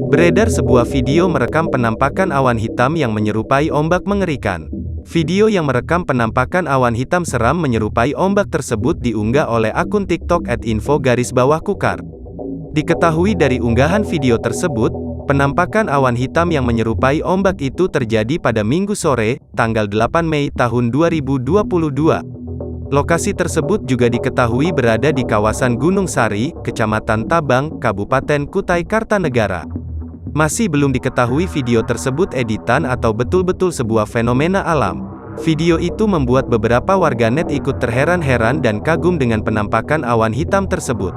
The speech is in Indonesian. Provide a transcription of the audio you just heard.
Beredar sebuah video merekam penampakan awan hitam yang menyerupai ombak mengerikan. Video yang merekam penampakan awan hitam seram menyerupai ombak tersebut diunggah oleh akun TikTok @info_kukar. Diketahui dari unggahan video tersebut, penampakan awan hitam yang menyerupai ombak itu terjadi pada Minggu sore, tanggal 8 Mei tahun 2022. Lokasi tersebut juga diketahui berada di kawasan Gunung Sari, Kecamatan Tabang, Kabupaten Kutai Kartanegara. Masih belum diketahui video tersebut editan atau betul-betul sebuah fenomena alam. Video itu membuat beberapa warganet ikut terheran-heran dan kagum dengan penampakan awan hitam tersebut.